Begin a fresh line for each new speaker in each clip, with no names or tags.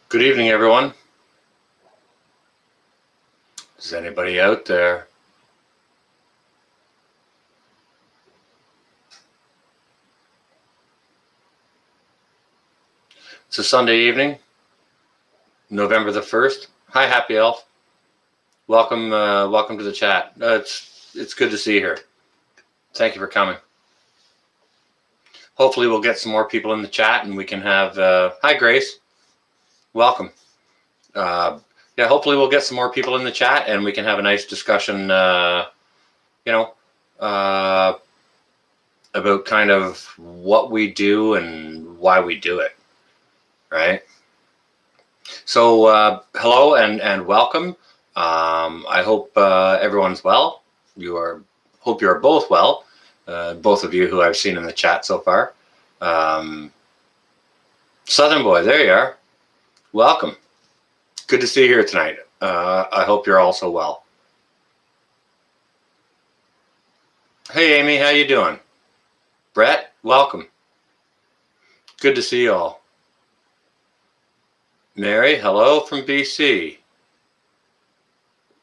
Good evening, everyone. Is anybody out there? It's a Sunday evening, November the 1st. Hi, Happy Elf. Welcome to the chat. It's good to see you here. Thank you for coming. Hopefully, we'll get some more people in the chat, and we can have. Hi, Grace. Welcome. Hopefully, we'll get some more people in the chat, and we can have a nice discussion. About kind of what we do and why we do it, right? So, hello and welcome. I hope everyone's well. Hope you are both well. Both of you who I've seen in the chat so far. Southern Boy, there you are. Welcome. Good to see you here tonight. I hope you're also well. Hey, Amy, how you doing? Brett, welcome. Good to see you all. Mary, hello from BC.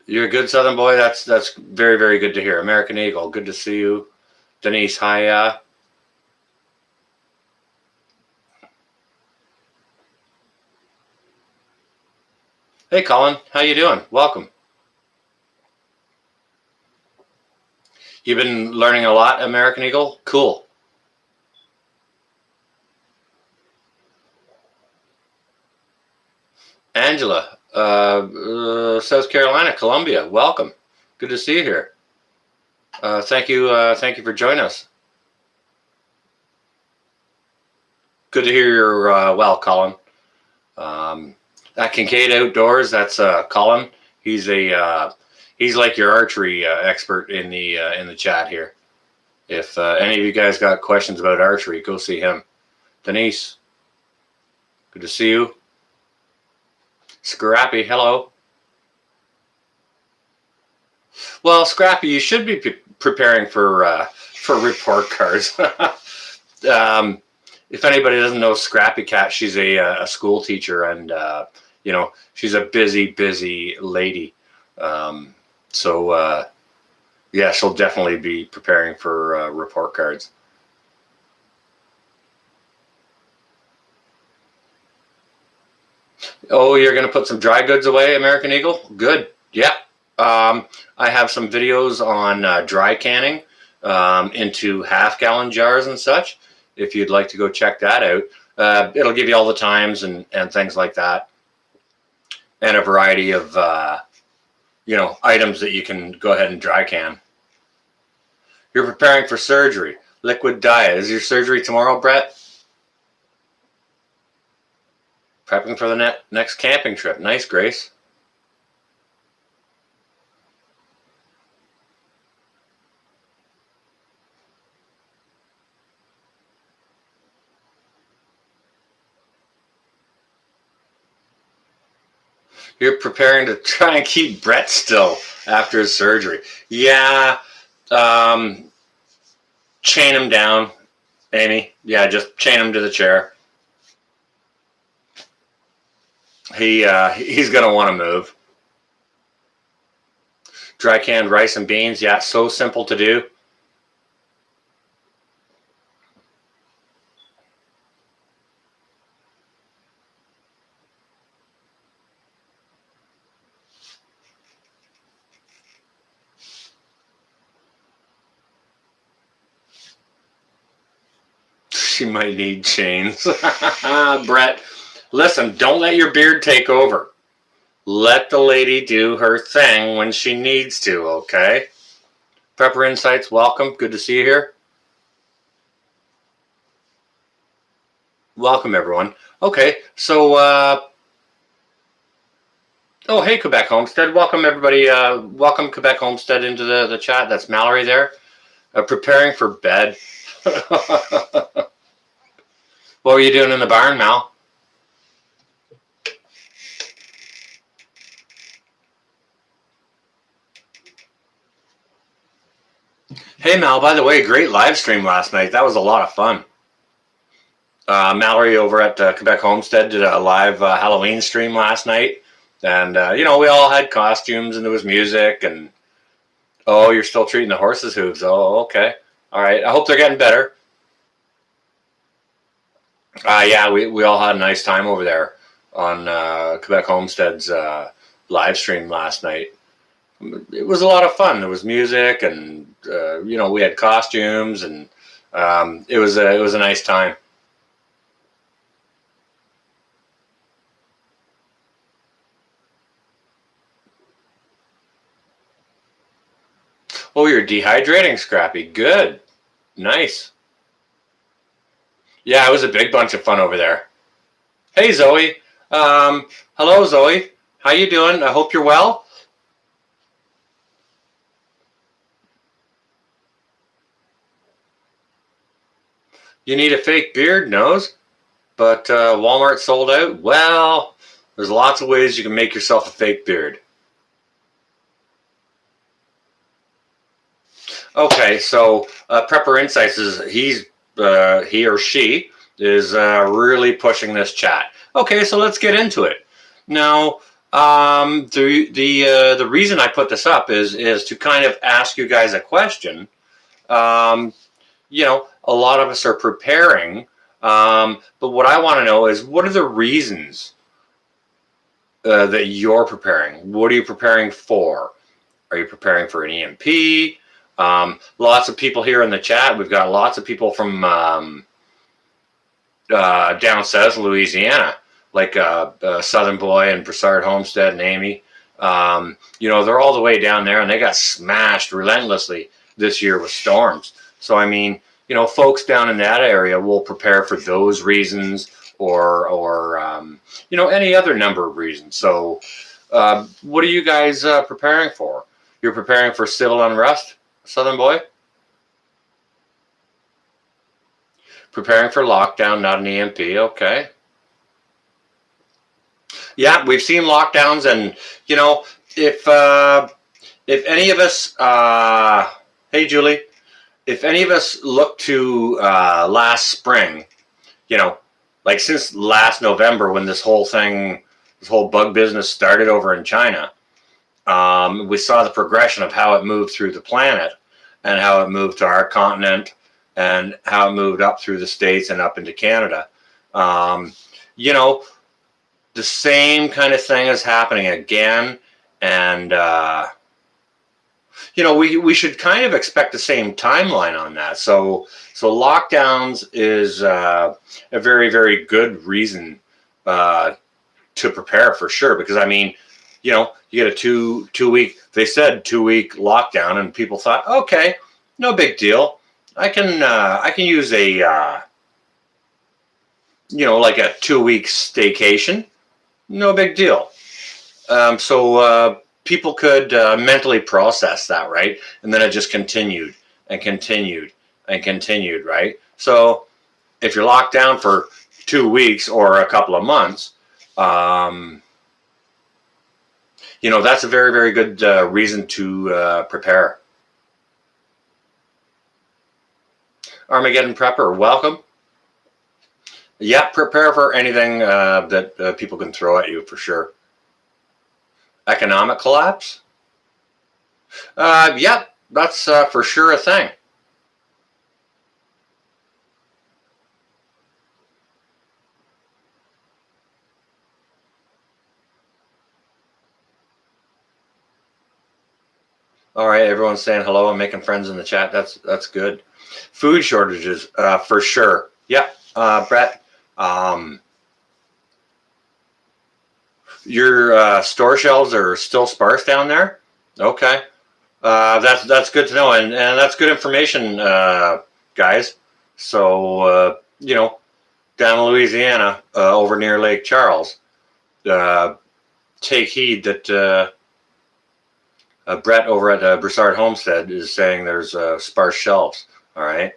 You're a good Southern Boy. That's very, very good to hear. American Eagle, good to see you. Denise, hi. Hey, Colin, how you doing? Welcome. You've been learning a lot, American Eagle? Cool. Angela, South Carolina, Columbia, welcome. Good to see you here. Thank you for joining us. Good to hear you're well, Colin. At Kincaid Outdoors, that's Colin. He's like your archery expert in the chat here. If any of you guys got questions about archery, go see him. Denise, good to see you. Scrappy, hello. Well, Scrappy, you should be preparing for report cards. If anybody doesn't know Scrappy Cat, she's a school teacher, and she's a busy lady. She'll definitely be preparing for report cards. Oh, you're going to put some dry goods away, American Eagle? Good. Yeah. I have some videos on dry canning into half-gallon jars and such. If you'd like to go check that out, it'll give you all the times and things like that, and a variety of items that you can go ahead and dry can. You're preparing for surgery. Liquid diet. Is your surgery tomorrow, Brett? Prepping for the next camping trip. Nice, Grace. You're preparing to try and keep Brett still after his surgery. Yeah. Chain him down, Amy. Yeah, just chain him to the chair. He's going to want to move. Dry canned rice and beans. Yeah, so simple to do. She might need chains. Brett, listen, don't let your beard take over. Let the lady do her thing when she needs to, okay? Prepper Insights, welcome. Good to see you here. Welcome, everyone. Okay, so, hey, Quebec Homestead. Welcome, everybody. Welcome, Quebec Homestead, into the chat. That's Mallory there. Preparing for bed. What were you doing in the barn, Mal? Hey, Mal, by the way, great live stream last night. That was a lot of fun. Mallory over at Quebec Homestead did a live Halloween stream last night. And, we all had costumes and there was music. And, oh, you're still treating the horses' hooves. Oh, okay. All right. I hope they're getting better. Yeah, we all had a nice time over there on Quebec Homestead's live stream last night. It was a lot of fun. There was music, and we had costumes, and it was a nice time. Oh, you're dehydrating, Scrappy. Good, nice. Yeah, it was a big bunch of fun over there. Hey, Zoe. Hello, Zoe. How you doing? I hope you're well. You need a fake beard, nose, but Walmart sold out. Well, there's lots of ways you can make yourself a fake beard. Okay, so Prepper Insights he or she is really pushing this chat. Okay, so let's get into it. Now, the reason I put this up is to kind of ask you guys a question. A lot of us are preparing, but what I want to know is what are the reasons that you're preparing? What are you preparing for? Are you preparing for an EMP? Lots of people here in the chat. We've got lots of people from down south Louisiana, like Southern Boy and Broussard Homestead and Amy. They're all the way down there, and they got smashed relentlessly this year with storms. So, I mean, folks down in that area will prepare for those reasons or any other number of reasons. So, what are you guys preparing for? You're preparing for civil unrest, Southern Boy? Preparing for lockdown, not an EMP. Okay. Yeah, we've seen lockdowns, and if any of us, hey Julie, if any of us look to last spring, like since last November when this whole bug business started over in China, we saw the progression of how it moved through the planet and how it moved to our continent and how it moved up through the States and up into Canada. The same kind of thing is happening again. And, we should kind of expect the same timeline on that. So lockdowns is a very, very good reason to prepare for sure. Because, I mean, you get a two-week, they said 2-week lockdown, and people thought, okay, no big deal. I can use a like a 2-week staycation, no big deal. So people could mentally process that, right? And then it just continued and continued and continued, right? So if you're locked down for 2 weeks or a couple of months, that's a very, very good reason to prepare. Armageddon Prepper, welcome. Yeah, prepare for anything that people can throw at you for sure. Economic collapse? Yeah, that's for sure a thing. All right, everyone's saying hello. I'm making friends in the chat. That's good. Food shortages, for sure. Yeah, Brett. Your store shelves are still sparse down there. Okay, that's good to know, and that's good information, guys. So down in Louisiana, over near Lake Charles, take heed that Brett over at Broussard Homestead is saying there's sparse shelves. All right.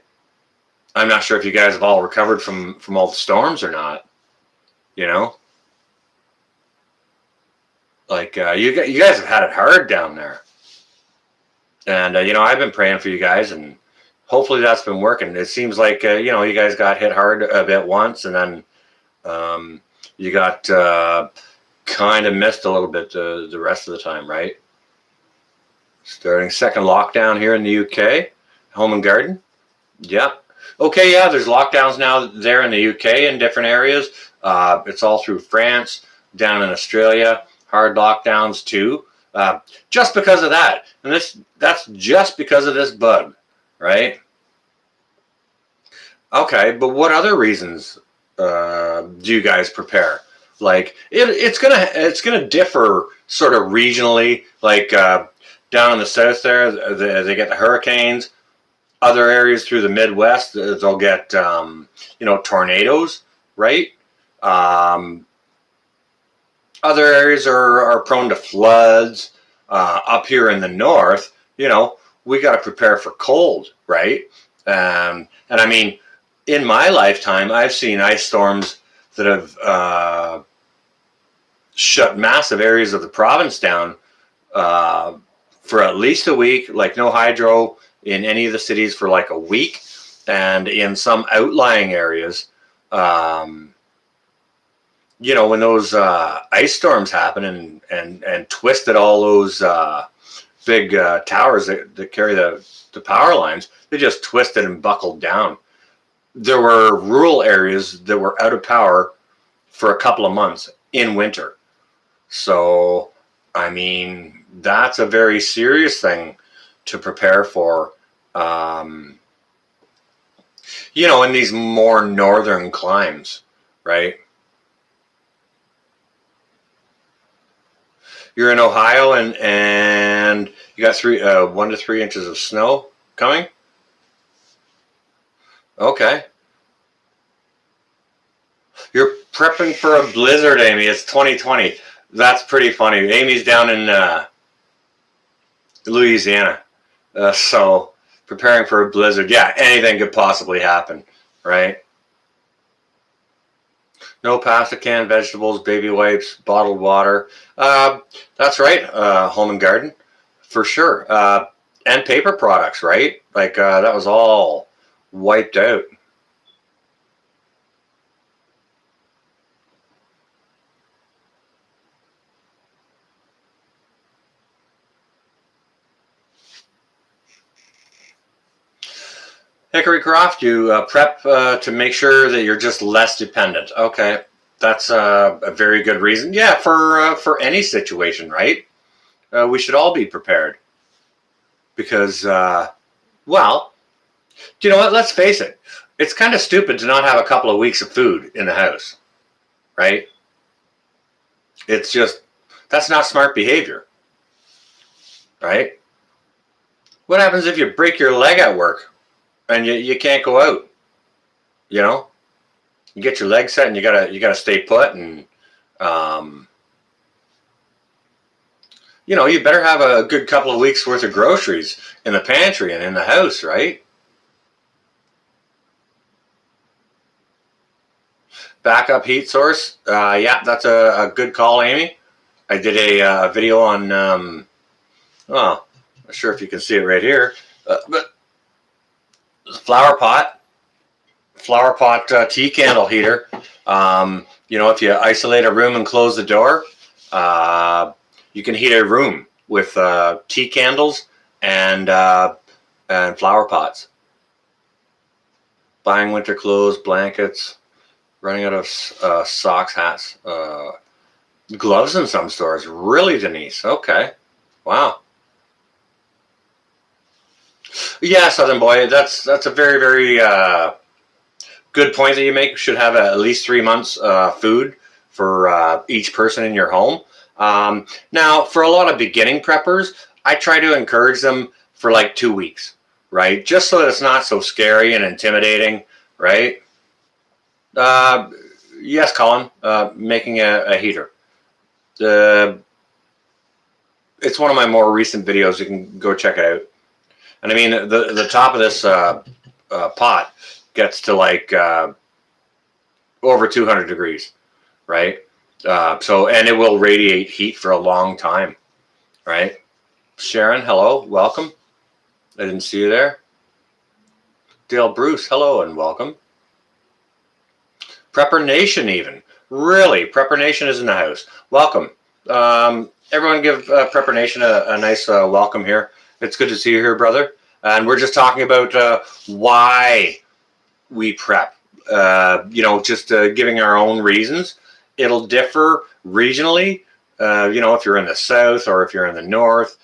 I'm not sure if you guys have all recovered from all the storms or not. Like you guys have had it hard down there, and I've been praying for you guys, and hopefully that's been working. It seems like, you know, you guys got hit hard a bit once, and then you got kind of missed a little bit the rest of the time, right? Starting second lockdown here in the UK, Home and Garden. Yep. Okay, yeah, there's lockdowns now there in the UK in different areas. It's all through France, down in Australia, hard lockdowns too. Just because of that. And that's just because of this bug, right? Okay, but what other reasons do you guys prepare? Like it's gonna differ sort of regionally. Like down in the south there, they get the hurricanes. Other areas through the Midwest, they'll get you know, tornadoes, right? Um, Other areas are prone to floods. Up here in the north, you know, we got to prepare for cold, right? And I mean, in my lifetime, I've seen ice storms that have shut massive areas of the province down for at least a week, like no hydro in any of the cities for like a week, and in some outlying areas, you know, when those ice storms happen and twisted all those big towers that carry the power lines, they just twisted and buckled down. There were rural areas that were out of power for a couple of months in winter. So, I mean, that's a very serious thing to prepare for. You know, in these more northern climes, right? You're in Ohio, and you got 1 to 3 inches of snow coming. Okay, you're prepping for a blizzard, Amy. It's 2020. That's pretty funny. Amy's down in Louisiana, so preparing for a blizzard. Yeah, anything could possibly happen, right? No pasta, canned vegetables, baby wipes, bottled water. That's right, Home and Garden, for sure. And paper products, right? Like that was all wiped out. Hickory Croft, you prep to make sure that you're just less dependent. Okay, that's a very good reason. Yeah, for any situation, right? We should all be prepared because, well, do you know what? Let's face it. It's kind of stupid to not have a couple of weeks of food in the house, right? It's just that's not smart behavior, right? What happens if you break your leg at work and you can't go out? You know, you get your leg set and you gotta stay put, and um, you know, you better have a good couple of weeks worth of groceries in the pantry and in the house, right? Backup heat source. Yeah, that's a good call, Amy. I did a video on. Oh, not sure if you can see it right here, but flower pot, tea candle heater. You know, if you isolate a room and close the door, you can heat a room with tea candles and flower pots. Buying winter clothes, blankets, running out of socks, hats, gloves in some stores. Really, Denise? Okay, wow. Yeah, Southern Boy. That's a very very good point that you make. Should have at least 3 months food for each person in your home. Now, for a lot of beginning preppers, I try to encourage them for like 2 weeks, right? Just so that it's not so scary and intimidating, right? Uh, yes, Colin, making a heater. Uh, it's one of my more recent videos. You can go check it out. And I mean, the top of this pot gets to like over 200 degrees, right? So, and it will radiate heat for a long time, right? Sharon, hello, welcome. I didn't see you there. Dale Bruce, hello and welcome. Prepper Nation even. Really, Prepper Nation is in the house. Welcome. Everyone give Prepper Nation a nice welcome here. It's good to see you here, brother. And we're just talking about why we prep. Just giving our own reasons. It'll differ regionally. If you're in the south or if you're in the north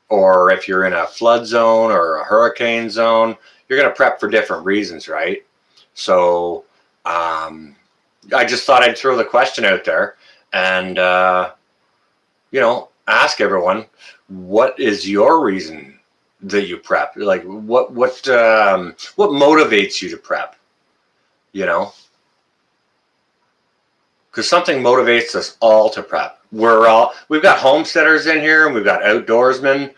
or if you're in a flood zone or a hurricane zone, you're going to prep for different reasons, right? So I just thought I'd throw the question out there and, ask everyone, what is your reason that you prep? Like what motivates you to prep? Because something motivates us all to prep. We've got homesteaders in here, and we've got outdoorsmen,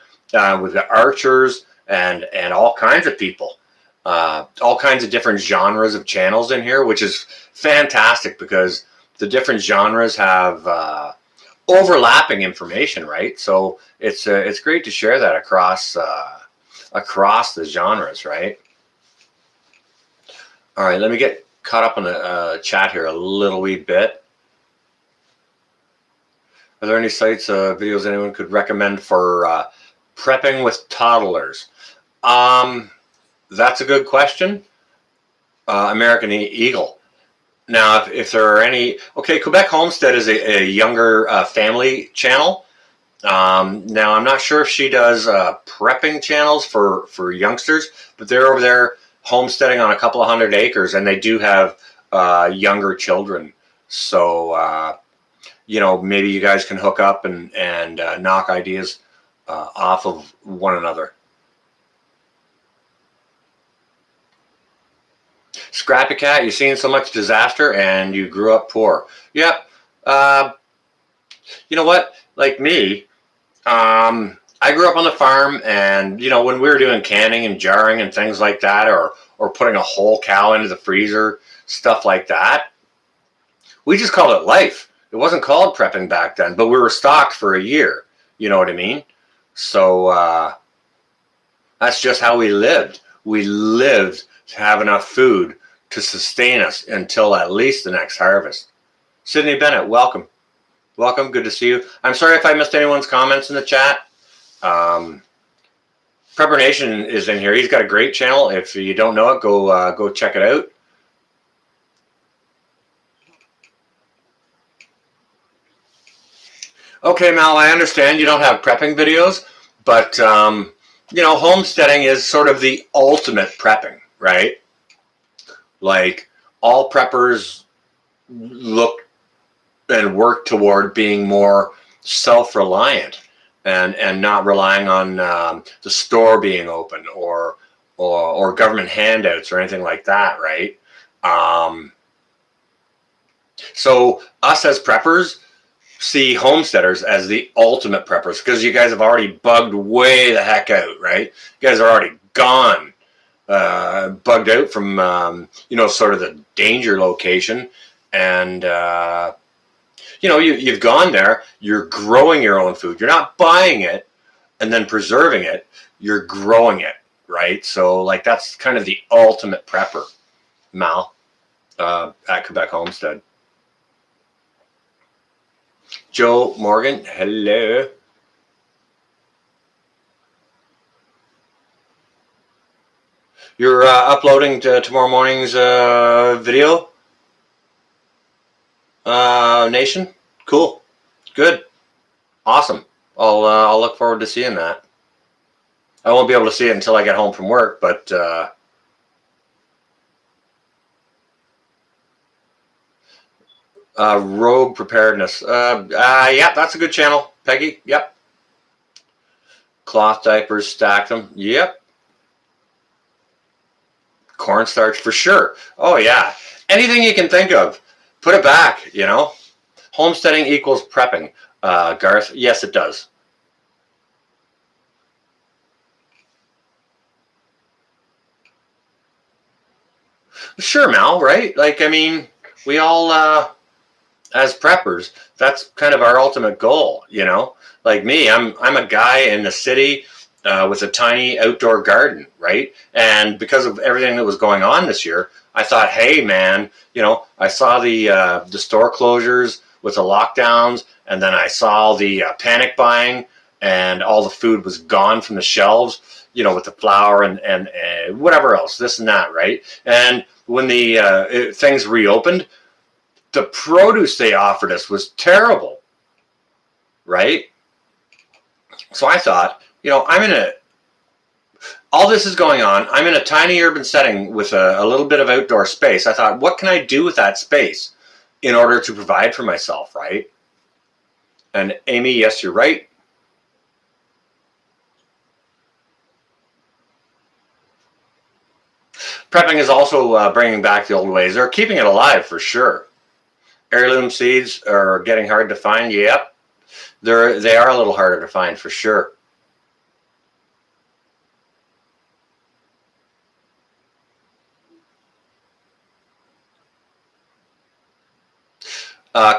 we've got archers, and all kinds of people, all kinds of different genres of channels in here, which is fantastic because the different genres have overlapping information, right? So it's great to share that across the genres, right? All right, let me get caught up on the chat here a little wee bit. Are there any sites, videos anyone could recommend for prepping with toddlers? That's a good question. American Eagle. Now, if there are any, okay, Quebec Homestead is a younger family channel. Now, I'm not sure if she does prepping channels for youngsters, but they're over there homesteading on a couple of 100 acres, and they do have younger children. So, maybe you guys can hook up and knock ideas off of one another. Scrappy Cat, you've seen so much disaster and you grew up poor. Yep. You know what? Like me, I grew up on the farm, and when we were doing canning and jarring and things like that, or putting a whole cow into the freezer, stuff like that, we just called it life. It wasn't called prepping back then, but we were stocked for a year. You know what I mean? So that's just how we lived. We lived to have enough food to sustain us until at least the next harvest. Sydney Bennett, welcome. Welcome, good to see you. I'm sorry if I missed anyone's comments in the chat. Prepper Nation is in here. He's got a great channel. If you don't know it, go check it out. Okay, Mal, I understand you don't have prepping videos, but homesteading is sort of the ultimate prepping, right? Like, all preppers look and work toward being more self-reliant and not relying on the store being open or government handouts or anything like that, right? So us as preppers see homesteaders as the ultimate preppers because you guys have already bugged way the heck out, right? You guys are already gone. Bugged out from sort of the danger location, and you've gone there. You're growing your own food. You're not buying it and then preserving it. You're growing it, right? So like that's kind of the ultimate prepper, Mal, at Quebec Homestead. Joe Morgan, hello. You're uploading tomorrow morning's video, Nation? Cool. Good. Awesome. I'll look forward to seeing that. I won't be able to see it until I get home from work, but Rogue Preparedness. Yeah, that's a good channel. Peggy, yep. Cloth diapers, stack them. Yep. Cornstarch for sure. Oh yeah, anything you can think of, put it back. Homesteading equals prepping. Garth, yes, it does. Sure, Mal. Right? Like, I mean, we all, as preppers, that's kind of our ultimate goal. Like me, I'm a guy in the city. with a tiny outdoor garden, right? And because of everything that was going on this year, I thought, hey, man, I saw the store closures with the lockdowns, and then I saw the panic buying, and all the food was gone from the shelves, with the flour and whatever else, this and that, right? And when the things reopened, the produce they offered us was terrible, right? So I thought, all this is going on. I'm in a tiny urban setting with a little bit of outdoor space. I thought, what can I do with that space in order to provide for myself, right? And Amy, yes, you're right. Prepping is also bringing back the old ways, or keeping it alive for sure. Heirloom seeds are getting hard to find. Yep, they are a little harder to find for sure.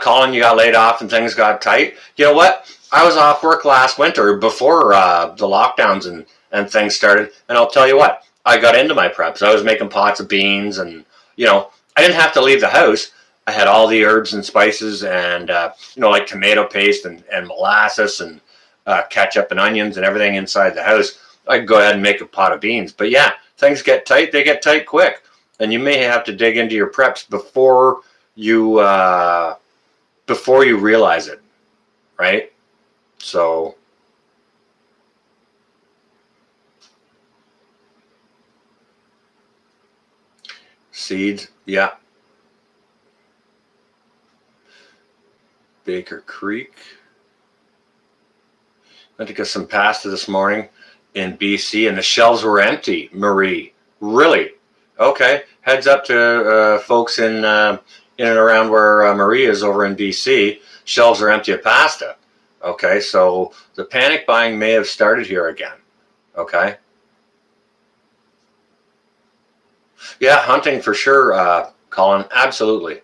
Colin, you got laid off and things got tight. You know what? I was off work last winter before the lockdowns and things started, and I'll tell you what, I got into my preps. I was making pots of beans, and I didn't have to leave the house. I had all the herbs and spices, and like tomato paste and molasses and ketchup and onions and everything inside the house. I could go ahead and make a pot of beans. But yeah, things get tight. They get tight quick, and you may have to dig into your preps before you realize it, right? So seeds, yeah. Baker Creek. I think of some pasta this morning in BC, and the shelves were empty. Marie, really? Okay. Heads up to folks in and around where Marie is over in BC. Shelves are empty of pasta. Okay, so the panic buying may have started here again. Okay. Yeah, hunting for sure, Colin. Absolutely.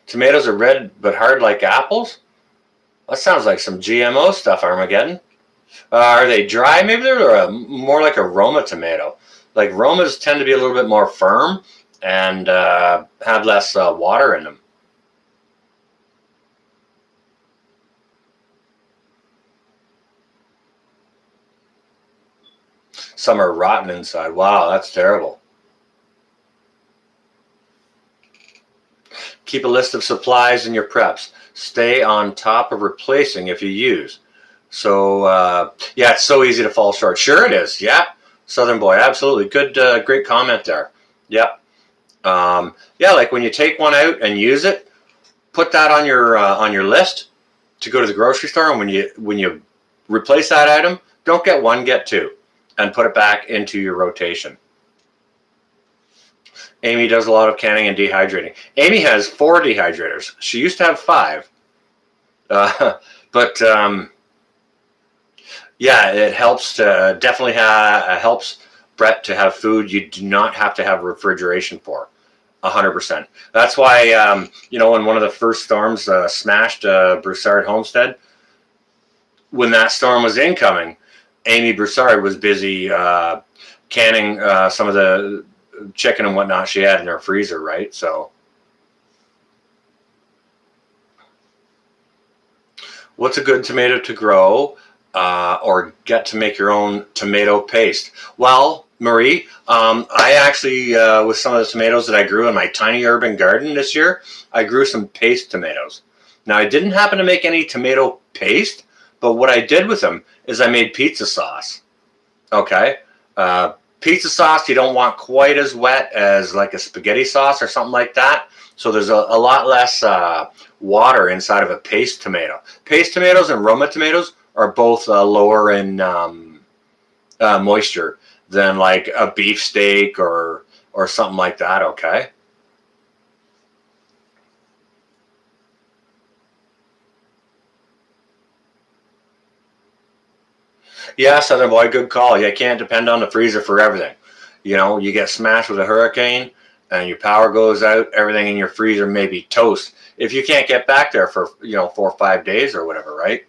Tomatoes are red but hard like apples? That sounds like some GMO stuff, Armageddon. Are they dry? Maybe they're more like a Roma tomato. Like Romas tend to be a little bit more firm and have less water in them. Some are rotten inside. Wow, that's terrible. Keep a list of supplies in your preps. Stay on top of replacing if you use. So, yeah, it's so easy to fall short. Sure it is. Yeah. Southern boy. Absolutely. Good, great comment there. Yep. Yeah, like when you take one out and use it, put that on your list to go to the grocery store. And when you replace that item, don't get one, get two, and put it back into your rotation. Amy does a lot of canning and dehydrating. Amy has 4 dehydrators. She used to have 5. But yeah, it helps to definitely helps Brett to have food you do not have to have refrigeration for. 100%. That's why when one of the first storms smashed Broussard Homestead, when that storm was incoming, Amy Broussard was busy canning some of the chicken and whatnot she had in her freezer, right? So what's a good tomato to grow or get to make your own tomato paste? Well, Marie, I actually, with some of the tomatoes that I grew in my tiny urban garden this year, I grew some paste tomatoes. Now, I didn't happen to make any tomato paste, but what I did with them is I made pizza sauce. Okay? Pizza sauce, you don't want quite as wet as like a spaghetti sauce or something like that. So there's a lot less water inside of a paste tomato. Paste tomatoes and Roma tomatoes are both lower in moisture than like a beef steak or something like that, okay? Yeah, Southern boy, good call. You can't depend on the freezer for everything. You get smashed with a hurricane and your power goes out, everything in your freezer may be toast if you can't get back there for 4 or 5 days or whatever, right?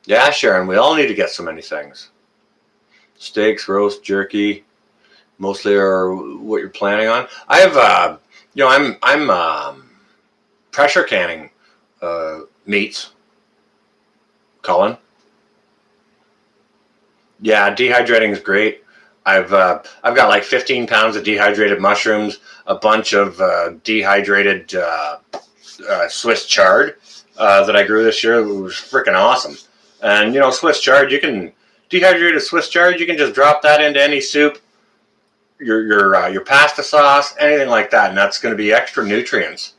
Yeah, Sharon, we all need to get so many things. Steaks, roast, jerky, mostly are what you're planning on. I have, I'm pressure canning meats, Colin. Yeah, dehydrating is great. I've got like 15 pounds of dehydrated mushrooms, a bunch of dehydrated Swiss chard that I grew this year. It was freaking awesome. And Swiss chard, dehydrated Swiss chard. You can just drop that into any soup, your pasta sauce, anything like that, and that's going to be extra nutrients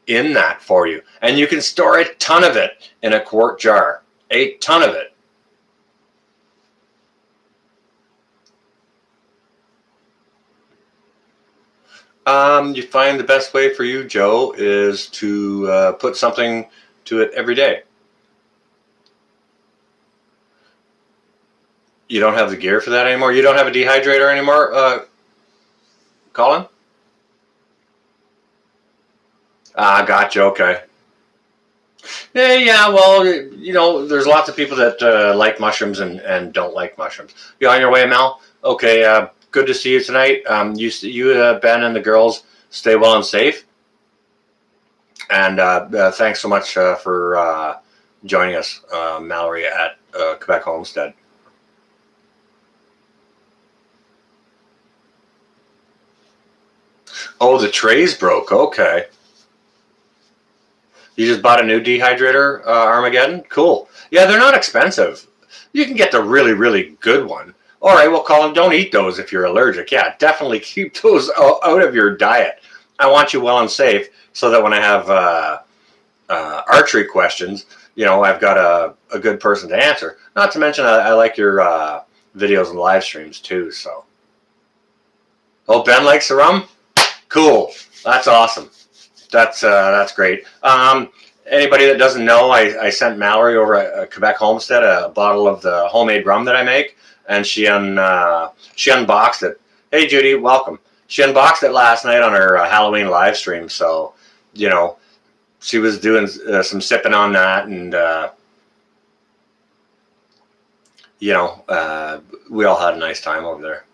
in that for you. And you can store a ton of it in a quart jar, a ton of it. You find the best way for you, Joe, is to put something to it every day. You don't have the gear for that anymore? You don't have a dehydrator anymore, Colin? Gotcha. Okay. Yeah, well, there's lots of people that like mushrooms and don't like mushrooms. You on your way, Mel? Okay, good to see you tonight. You, Ben, and the girls stay well and safe. And thanks so much for joining us, Mallory, at Quebec Homestead. Oh, the trays broke. Okay. You just bought a new dehydrator, Armageddon? Cool. Yeah, they're not expensive. You can get the really, really good one. All right, well, Colin, don't eat those if you're allergic. Yeah, definitely keep those out of your diet. I want you well and safe so that when I have archery questions, I've got a good person to answer. Not to mention, I like your videos and live streams too. So, oh, Ben likes the rum. Cool. That's awesome. That's great. Anybody that doesn't know, I sent Mallory over at Quebec Homestead a bottle of the homemade rum that I make, and she unboxed it. Hey, Judy, welcome. She unboxed it last night on her Halloween live stream. So, she was doing some sipping on that, and we all had a nice time over there.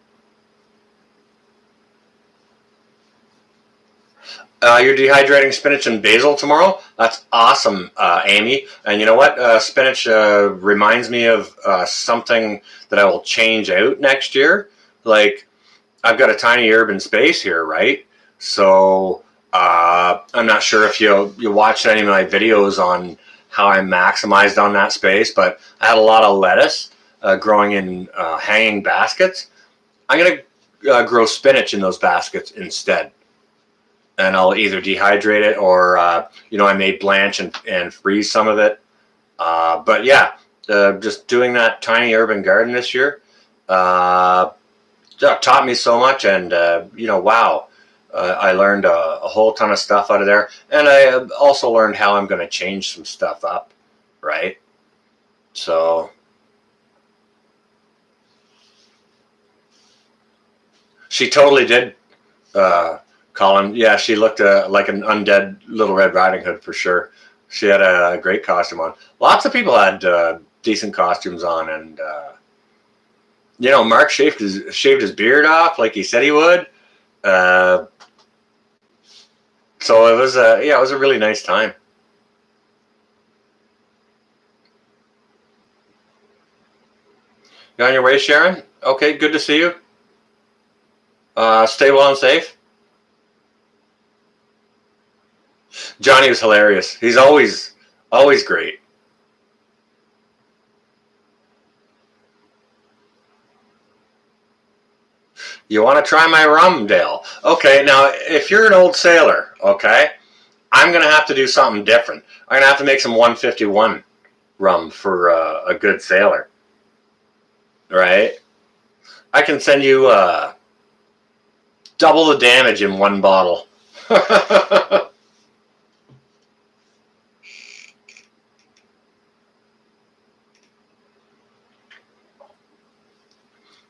You're dehydrating spinach and basil tomorrow? That's awesome, Amy. And you know what? Spinach reminds me of something that I will change out next year. Like, I've got a tiny urban space here, right? So I'm not sure if you watched any of my videos on how I maximized on that space, but I had a lot of lettuce growing in hanging baskets. I'm going to grow spinach in those baskets instead. And I'll either dehydrate it or, I may blanch and freeze some of it. But yeah, just doing that tiny urban garden this year taught me so much. And, wow, I learned a whole ton of stuff out of there. And I also learned how I'm going to change some stuff up, right? So she totally did. Colin, yeah, she looked like an undead Little Red Riding Hood for sure. She had a great costume on. Lots of people had decent costumes on, and Mark shaved his beard off like he said he would. So it was a really nice time. You on your way, Sharon? Okay, good to see you. Stay well and safe. Johnny was hilarious. He's always great. You want to try my rum, Dale? Okay, now if you're an old sailor, okay, I'm going to have to do something different. I'm going to have to make some 151 rum for a good sailor. Right? I can send you double the damage in one bottle.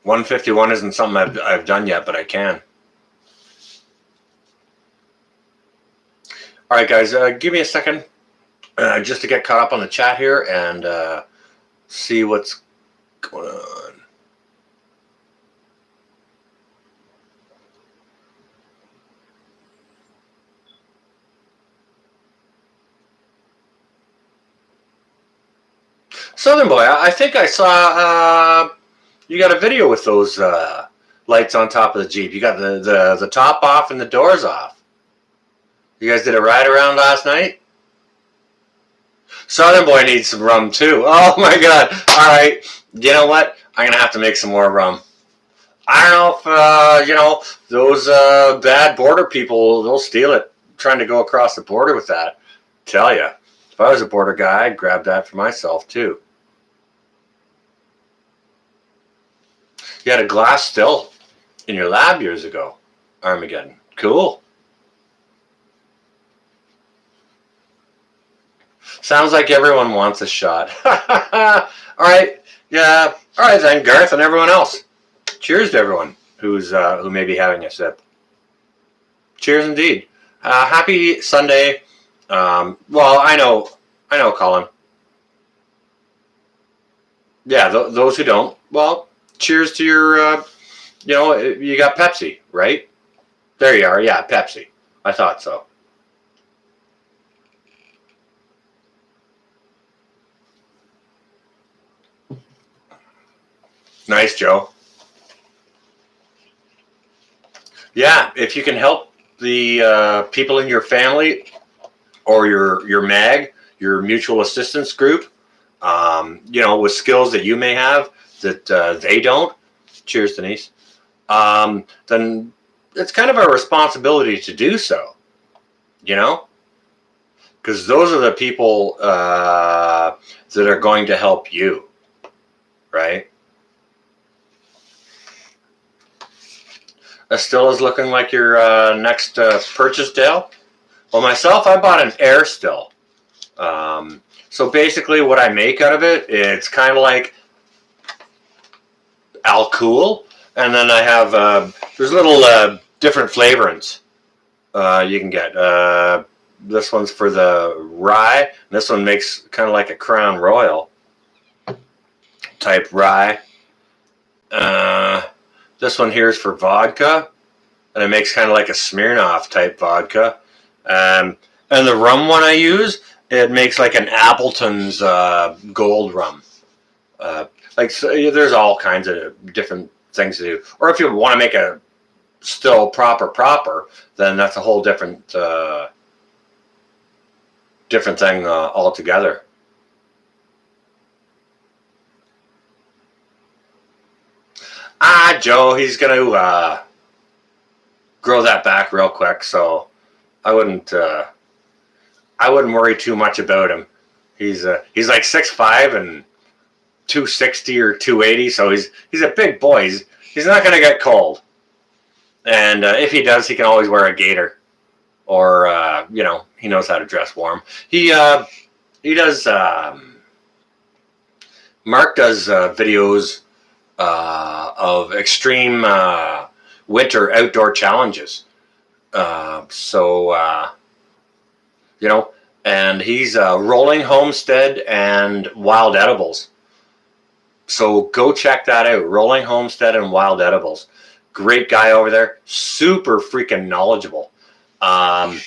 151 isn't something I've done yet, but I can. All right, guys, give me a second. just to get caught up on the chat here and see what's going on. Southern Boy, I think I saw you got a video with those lights on top of the Jeep. You got the top off and the doors off. You guys did a ride around last night? Southern Boy needs some rum too. Oh my god. Alright. You know what? I'm going to have to make some more rum. I don't know if, those bad border people, they'll steal it. Trying to go across the border with that. Tell ya. If I was a border guy, I'd grab that for myself too. You had a glass still in your lab years ago, Armageddon. Cool. Sounds like everyone wants a shot. All right. Yeah. All right then, Garth and everyone else. Cheers to everyone who may be having a sip. Cheers indeed. Happy Sunday. Well, I know, Colin. Yeah, those who don't, well, cheers to your, you got Pepsi, right? There you are. Yeah, Pepsi. I thought so. Nice, Joe. Yeah, if you can help the people in your family or your MAG, your mutual assistance group, with skills that you may have that they don't. Cheers, Denise. Then it's kind of our responsibility to do so, because those are the people that are going to help you, right? Still is looking like your next purchase, Dale. Well, myself, I bought an air still. So basically what I make out of it, it's kind of like Alcool, and then I have there's little different flavorings you can get. This one's for the rye, and this one makes kind of like a Crown Royal type rye. This one here is for vodka, and it makes kind of like a Smirnoff type vodka. And the rum one I use, it makes like an Appleton's gold rum. There's all kinds of different things to do. Or if you want to make a still proper, then that's a whole different thing altogether. Joe, he's going to grow that back real quick, so I wouldn't worry too much about him. He's like 6'5" and 260 or 280, so he's a big boy. He's not going to get cold, and if he does, he can always wear a gaiter, or he knows how to dress warm. He does. Mark does videos of extreme winter outdoor challenges. And he's Rolling Homestead and Wild Edibles. So go check that out. Rolling Homestead and Wild Edibles. Great guy over there. Super freaking knowledgeable. I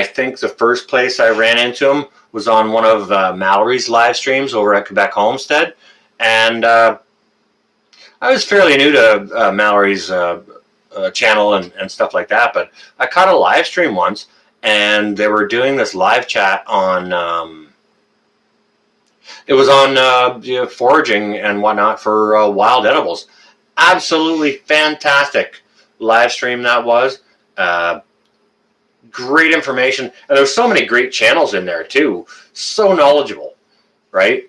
think the first place I ran into him was on one of Mallory's live streams over at Quebec Homestead. And I was fairly new to Mallory's channel and stuff like that. But I caught a live stream once, and they were doing this live chat on... it was on foraging and whatnot for Wild Edibles. Absolutely fantastic live stream that was. Great information. And there's so many great channels in there too. So knowledgeable, right?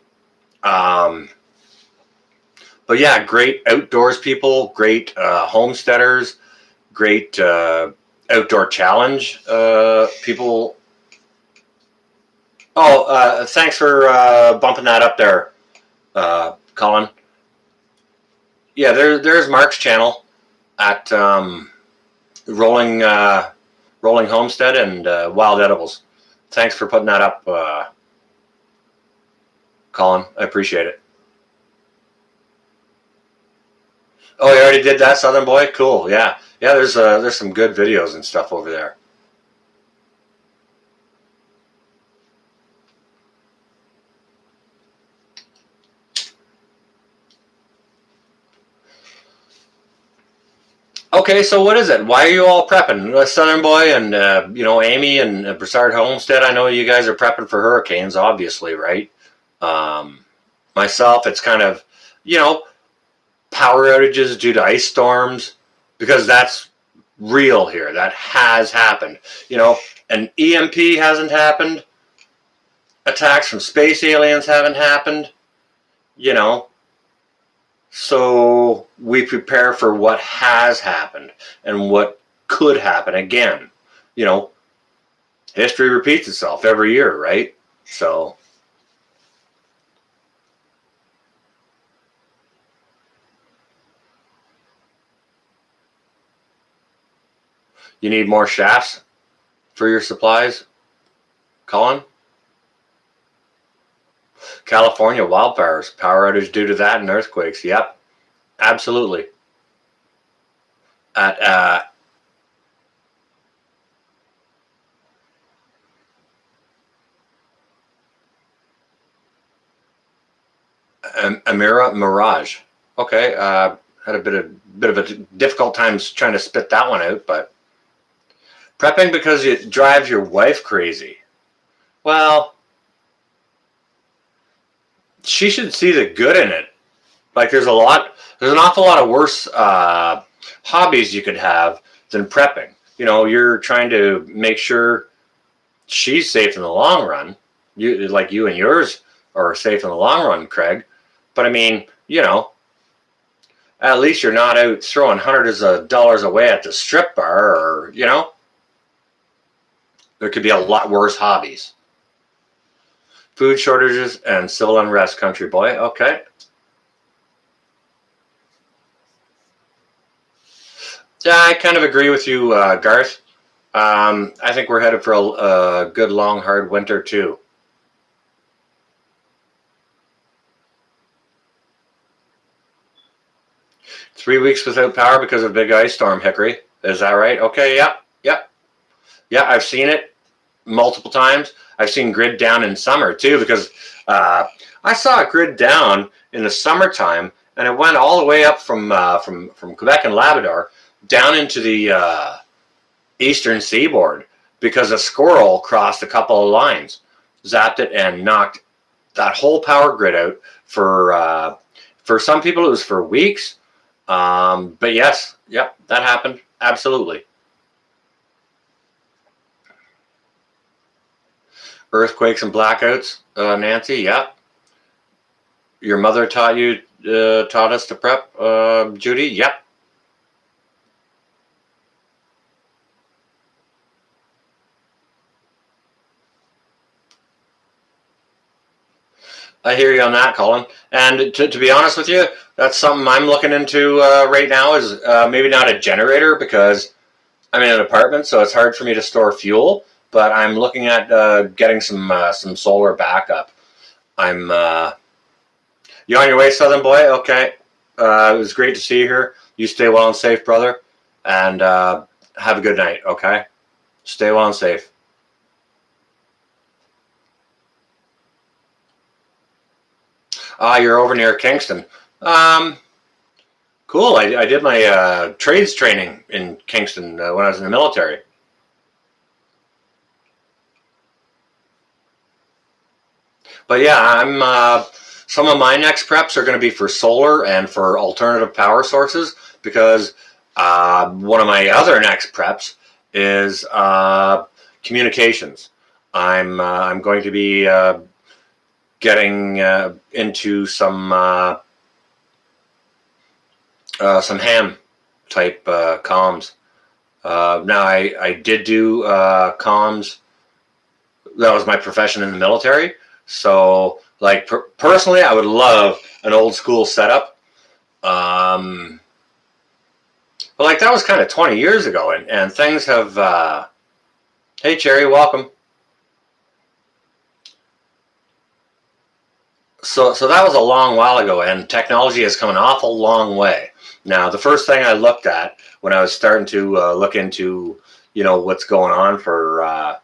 But yeah, great outdoors people, great homesteaders, great outdoor challenge people. Oh, thanks for bumping that up there, Colin. Yeah, there's Mark's channel at Rolling Homestead and Wild Edibles. Thanks for putting that up, Colin. I appreciate it. Oh, you already did that, Southern Boy? Cool. Yeah. Yeah, there's some good videos and stuff over there. Okay, so what is it? Why are you all prepping? Southern Boy and Amy and Broussard Homestead. I know you guys are prepping for hurricanes, obviously, right? Myself, it's kind of, you know, power outages due to ice storms, because that's real here. That has happened. You know, an EMP hasn't happened. Attacks from space aliens haven't happened. You know, so we prepare for what has happened and what could happen again. You know, history repeats itself every year, right? So you need more shafts for your supplies, Colin? California wildfires, power outage due to that and earthquakes. Yep, absolutely. At Amira Mirage. Okay, had a bit of a difficult time trying to spit that one out, but prepping because it drives your wife crazy. Well, she should see the good in it. Like there's an awful lot of worse hobbies you could have than prepping. You know, you're trying to make sure she's safe in the long run. You and yours are safe in the long run, Craig. But I mean, you know, at least you're not out throwing hundreds of dollars away at the strip bar, or, you know, there could be a lot worse hobbies. Food shortages and civil unrest, country boy. Okay. Yeah, I kind of agree with you, Garth. I think we're headed for a good, long, hard winter, too. Three weeks without power because of a big ice storm, Hickory. Is that right? Okay, yep, yep. Yeah, I've seen it multiple times. I've seen grid down in summer, too, because I saw a grid down in the summertime, and it went all the way up from Quebec and Labrador down into the eastern seaboard because a squirrel crossed a couple of lines, zapped it, and knocked that whole power grid out for some people. It was for weeks, but yes, yep, that happened, absolutely. Earthquakes and blackouts, Nancy. Yep. Your mother taught us to prep, Judy. Yep. I hear you on that, Colin. And to be honest with you, that's something I'm looking into right now. Is maybe not a generator, because I'm in an apartment, so it's hard for me to store fuel. But I'm looking at getting some solar backup. I'm you on your way, Southern Boy? Okay. It was great to see you here. You stay well and safe, brother, and have a good night. Okay. Stay well and safe. You're over near Kingston. Cool. I did my trades training in Kingston when I was in the military. But yeah, I'm some of my next preps are going to be for solar and for alternative power sources, because one of my other next preps is communications. I'm going to be getting into some ham type comms. Now I did do comms. That was my profession in the military. So, like, personally, I would love an old school setup. But like, that was kind of 20 years ago, and things have. Hey, Cherry, welcome. So that was a long while ago, and technology has come an awful long way. Now, the first thing I looked at when I was starting to look into, what's going on for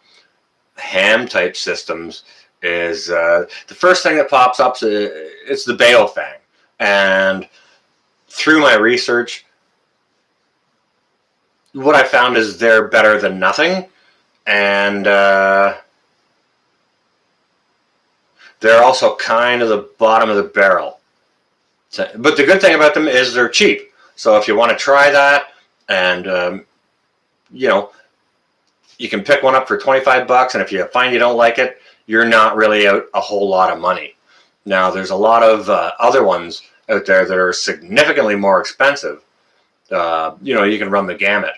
ham type systems is the first thing that pops up is it's the Baofeng. And through my research, what I found is they're better than nothing, and they're also kind of the bottom of the barrel. But the good thing about them is they're cheap. So if you want to try that, and you can pick one up for 25 bucks, and if you find you don't like it, you're not really out a whole lot of money. Now, there's a lot of other ones out there that are significantly more expensive. You can run the gamut.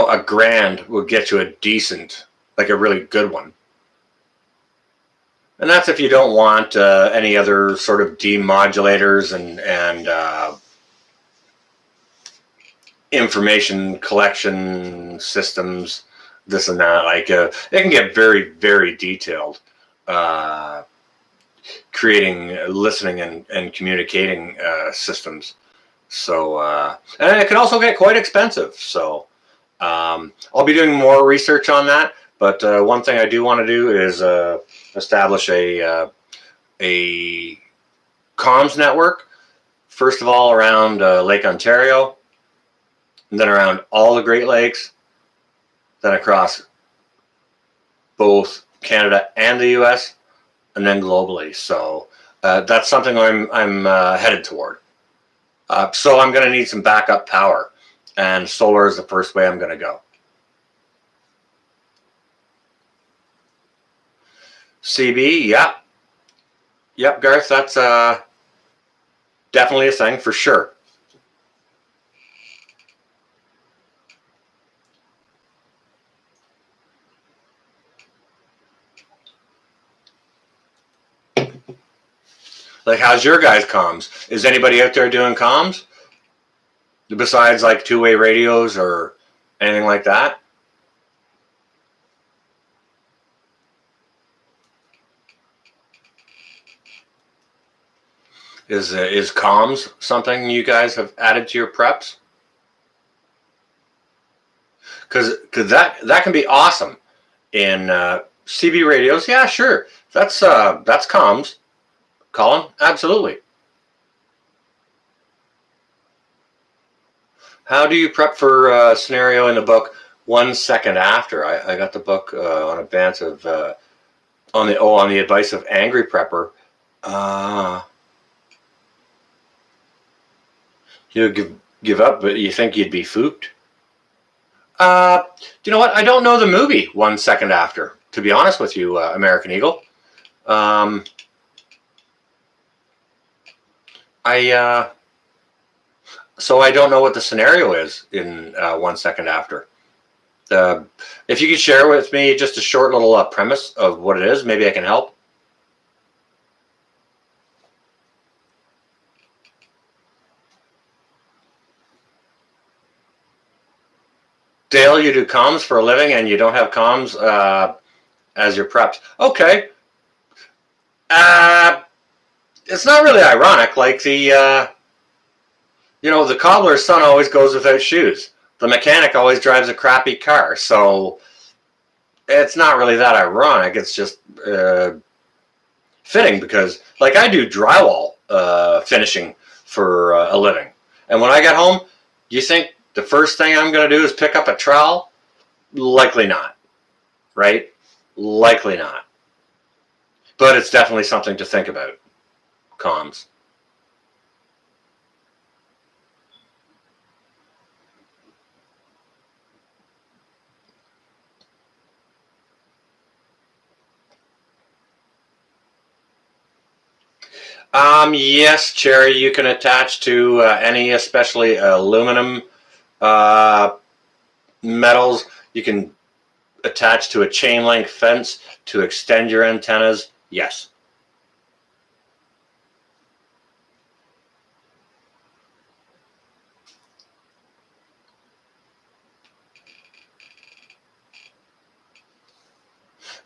A grand will get you a decent, like a really good one. And that's if you don't want any other sort of demodulators and information collection systems, this and that. Like it can get very, very detailed, creating listening and communicating systems. So and it can also get quite expensive. So I'll be doing more research on that. But one thing I do want to do is establish a comms network. First of all, around Lake Ontario, and then around all the Great Lakes, then across both Canada and the U.S., and then globally. So that's something I'm headed toward. So I'm going to need some backup power, and solar is the first way I'm going to go. CB, yep, Garth, that's definitely a thing for sure. Like, how's your guys' comms? Is anybody out there doing comms besides like two-way radios or anything like that? Is comms something you guys have added to your preps? Because that can be awesome in CB radios. Yeah, sure. That's comms. Colin, absolutely. How do you prep for a scenario in the book 1 second after? I got the book on advance of on the advice of Angry Prepper. You give up, but you think you'd be fooked? Do you know what? I don't know the movie 1 second after, to be honest with you, American Eagle. So I don't know what the scenario is in 1 second after. If you could share with me just a short little premise of what it is, maybe I can help. Dale, you do comms for a living and you don't have comms as your preps. Okay. It's not really ironic. Like the cobbler's son always goes without shoes. The mechanic always drives a crappy car. So it's not really that ironic. It's just fitting because, like, I do drywall finishing for a living. And when I get home, you think the first thing I'm going to do is pick up a trowel? Likely not, right? Likely not. But it's definitely something to think about, comms. Yes, Cherry, you can attach to any, especially aluminum metals. You can attach to a chain link fence to extend your antennas. Yes.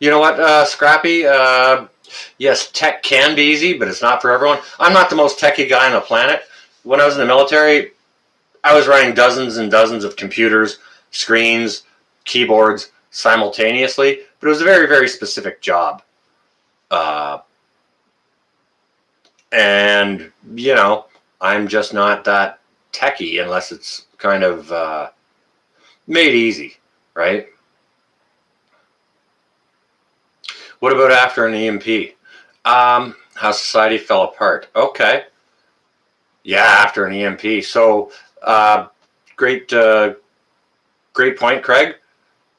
You know what, Scrappy? Yes, tech can be easy, but it's not for everyone. I'm not the most techie guy on the planet. When I was in the military, I was running dozens and dozens of computers, screens, keyboards simultaneously, but it was a very, very specific job. Uh, and, you know, I'm just not that techie unless it's kind of made easy, right? What about after an EMP? How society fell apart. Okay. Yeah, after an EMP. So, uh, great, great point, Craig.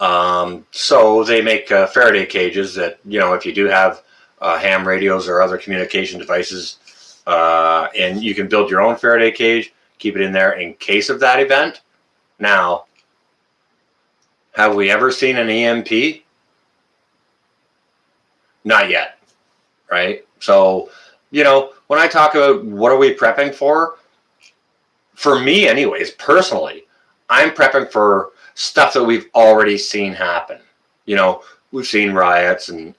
So they make Faraday cages that, you know, if you do have ham radios or other communication devices, and you can build your own Faraday cage, keep it in there in case of that event. Now, have we ever seen an EMP? Not yet, right? So, you know, when I talk about what are we prepping for me, anyways, personally, I'm prepping for stuff that we've already seen happen. You know, we've seen riots and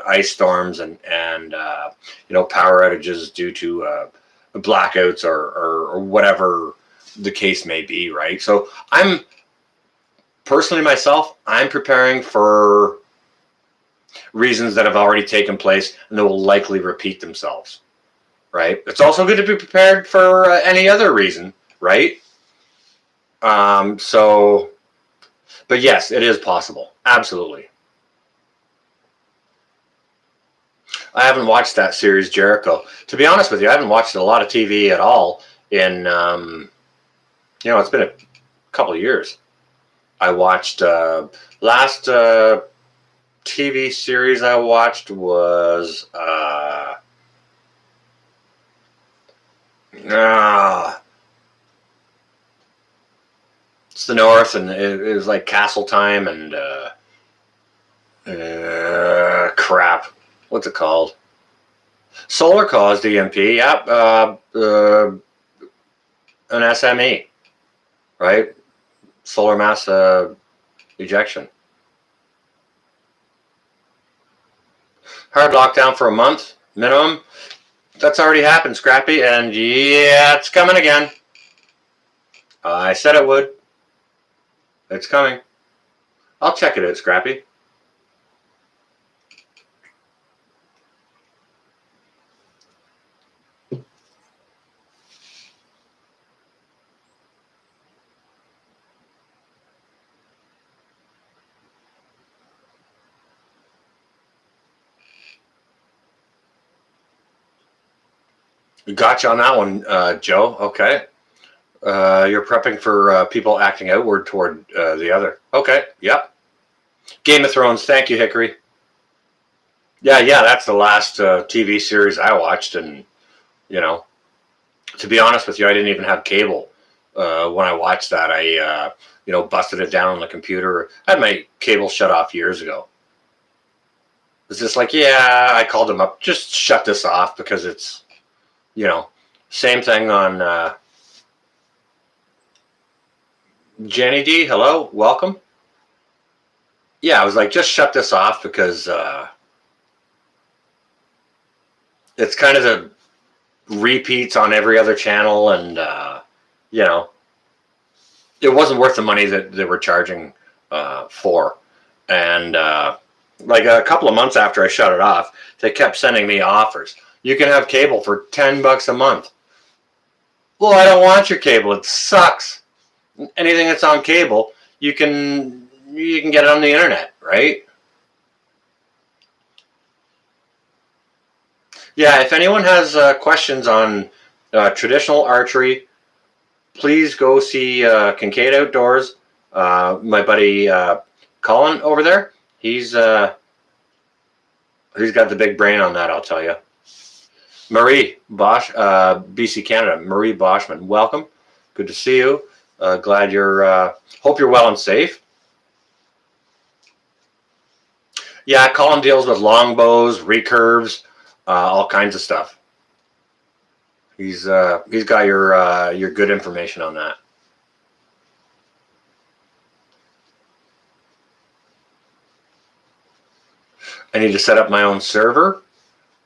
ice storms and you know, power outages due to blackouts or whatever the case may be, right? So I'm personally myself, I'm preparing for reasons that have already taken place and that will likely repeat themselves, right? It's also good to be prepared for any other reason, right? So, but yes, it is possible. Absolutely. I haven't watched that series, Jericho. To be honest with you, I haven't watched a lot of TV at all in, you know, it's been a couple of years. I watched, last TV series I watched was, it's the North, and it was like Castle Time and crap. What's it called? Solar caused EMP. Yep. An SME, right? Solar mass ejection. Hard lockdown for a month minimum. That's already happened, Scrappy, and yeah, it's coming again. I said it would. It's coming. I'll check it out, Scrappy. Gotcha on that one, Joe. Okay. You're prepping for people acting outward toward the other. Okay. Yep. Game of Thrones. Thank you, Hickory. Yeah. That's the last TV series I watched, and you know, to be honest with you, I didn't even have cable when I watched that. I you know, busted it down on the computer. I had my cable shut off years ago. It's just like, yeah, I called them up, just shut this off because it's, you know, same thing on Jenny D. Hello, welcome. Yeah, I was like, just shut this off because it's kind of the repeats on every other channel, and you know, it wasn't worth the money that they were charging for. And like a couple of months after I shut it off, they kept sending me offers. You can have cable for $10 a month. Well, I don't want your cable. It sucks. Anything that's on cable, you can get it on the internet, right? Yeah. If anyone has questions on traditional archery, please go see Kincaid Outdoors. My buddy Colin over there. He's got the big brain on that, I'll tell you. Marie Bosch, BC Canada. Marie Boschman, welcome. Good to see you. Glad you're. Hope you're well and safe. Yeah, Colin deals with longbows, recurves, all kinds of stuff. He's got your good information on that. I need to set up my own server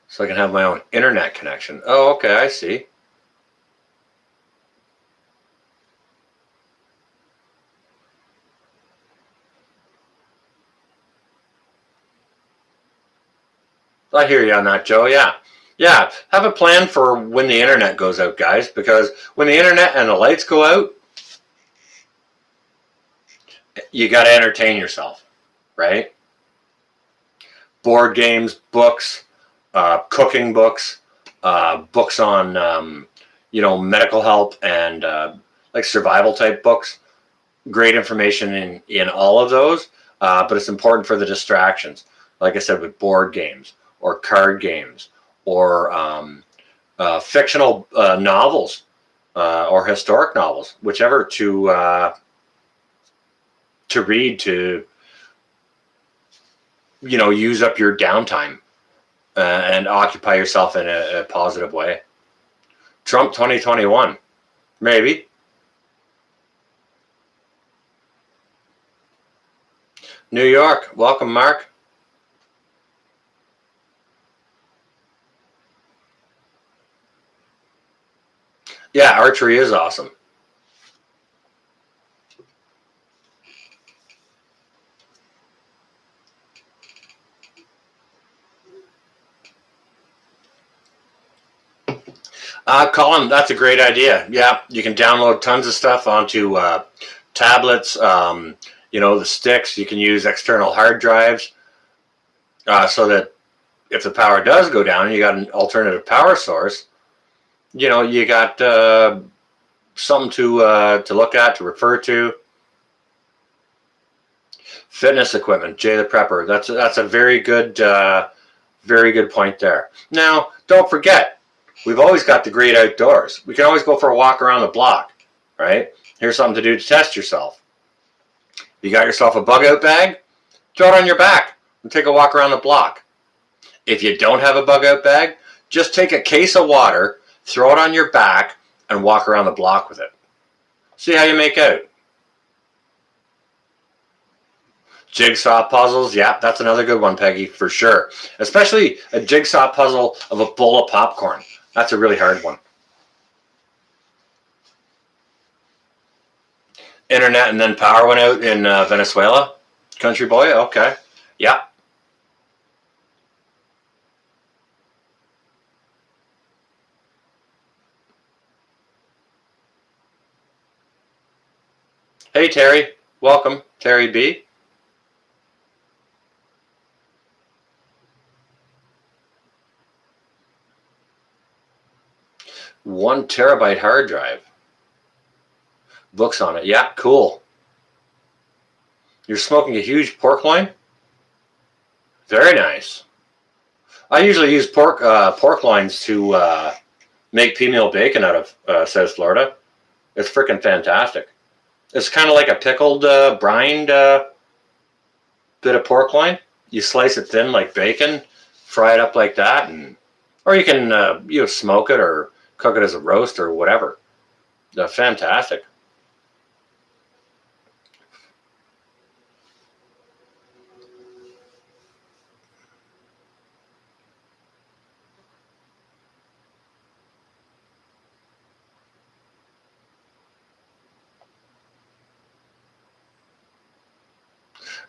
so I can have my own internet connection. Oh, okay, I see. I hear you on that, Joe. Yeah. Yeah. Have a plan for when the internet goes out, guys, because when the internet and the lights go out, you got to entertain yourself, right? Board games, books, cooking books, books on, medical help and like survival type books. Great information in all of those, but it's important for the distractions. Like I said, with board games or card games or fictional novels or historic novels, whichever to read to use up your downtime and occupy yourself in a positive way. Trump 2021, maybe. New York, welcome, Mark. Yeah, archery is awesome. Colin, that's a great idea. Yeah, you can download tons of stuff onto tablets. The sticks. You can use external hard drives so that if the power does go down and you got an alternative power source, you got something to look at, to refer to. Fitness equipment, Jay the Prepper. That's a very good point there. Now, don't forget, we've always got the great outdoors. We can always go for a walk around the block, right? Here's something to do to test yourself. You got yourself a bug out bag, throw it on your back and take a walk around the block. If you don't have a bug out bag, just take a case of water, throw it on your back, and walk around the block with it. See how you make out. Jigsaw puzzles, yeah, that's another good one, Peggy, for sure. Especially a jigsaw puzzle of a bowl of popcorn. That's a really hard one. Internet and then power went out in Venezuela. Country boy, okay. Yeah. Hey, Terry. Welcome, Terry B. One terabyte hard drive. Books on it. Yeah, cool. You're smoking a huge pork loin? Very nice. I usually use pork loins to make pea meal bacon out of South Florida. It's freaking fantastic. It's kind of like a pickled, brined bit of pork loin. You slice it thin like bacon, fry it up like that, or you can smoke it or cook it as a roast or whatever. Fantastic.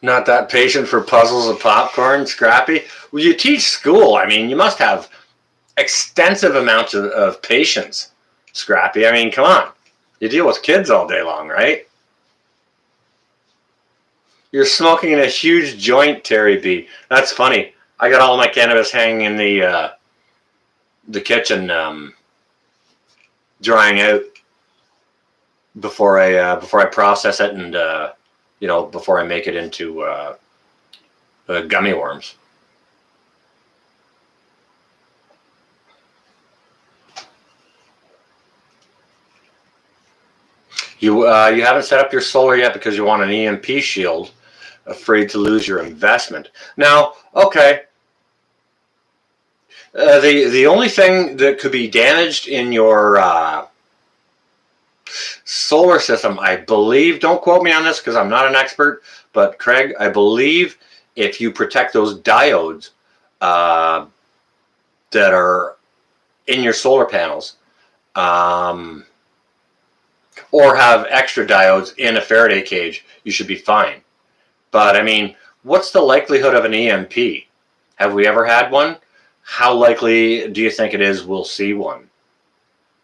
Not that patient for puzzles of popcorn, Scrappy. Well, you teach school. I mean, you must have extensive amounts of patience, Scrappy. I mean, come on. You deal with kids all day long, right? You're smoking in a huge joint, Terry B. That's funny. I got all my cannabis hanging in the kitchen, drying out before I process it and before I make it into gummy worms. You haven't set up your solar yet because you want an EMP shield, afraid to lose your investment. Now, okay. The only thing that could be damaged in your solar system, I believe, don't quote me on this because I'm not an expert, but Craig, I believe if you protect those diodes that are in your solar panels, or have extra diodes in a Faraday cage, you should be fine. But I mean, what's the likelihood of an EMP? Have we ever had one? How likely do you think it is we'll see one?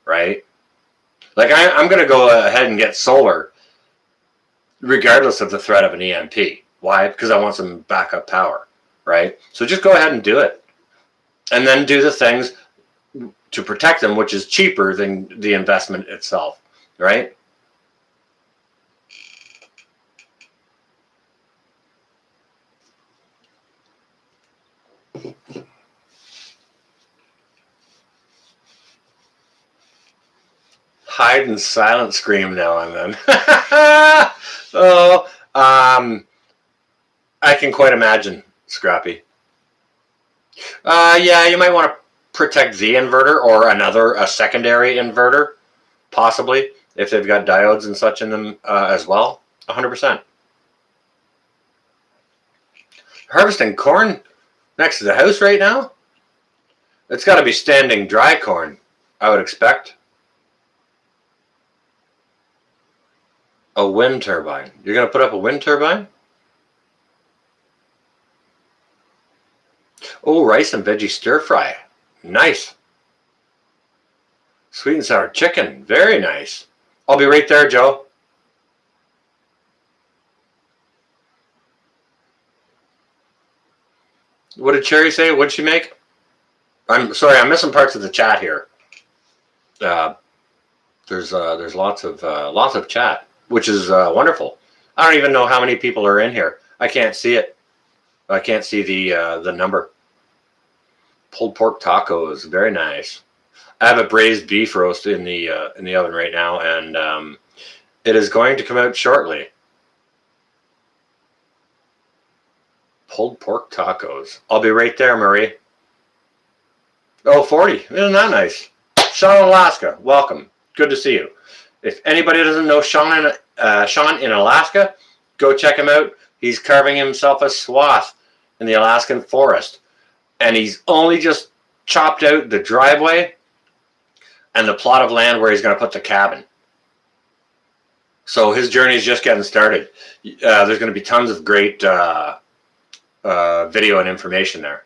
Right? Like I'm going to go ahead and get solar regardless of the threat of an EMP. Why? Because I want some backup power, right? So just go ahead and do it. And then do the things to protect them, which is cheaper than the investment itself, right? Hide and silent scream now and then. Oh, I can quite imagine, Scrappy. Yeah, you might want to protect the inverter or a secondary inverter, possibly, if they've got diodes and such in them as well. 100%. Harvesting corn next to the house right now? It's got to be standing dry corn, I would expect. A wind turbine. You're going to put up a wind turbine? Oh, rice and veggie stir fry. Nice. Sweet and sour chicken. Very nice. I'll be right there, Joe. What did Cherry say? What'd she make? I'm sorry, I'm missing parts of the chat here. There's lots of chat, which is wonderful. I don't even know how many people are in here. I can't see it. I can't see the number. Pulled pork tacos, very nice. I have a braised beef roast in the oven right now, and it is going to come out shortly. Pulled pork tacos. I'll be right there, Marie. Oh, 40. Isn't that nice? Sean in Alaska, welcome. Good to see you. If anybody doesn't know Sean in Alaska, go check him out. He's carving himself a swath in the Alaskan forest. And he's only just chopped out the driveway and the plot of land where he's going to put the cabin. So his journey is just getting started. There's going to be tons of great video and information there.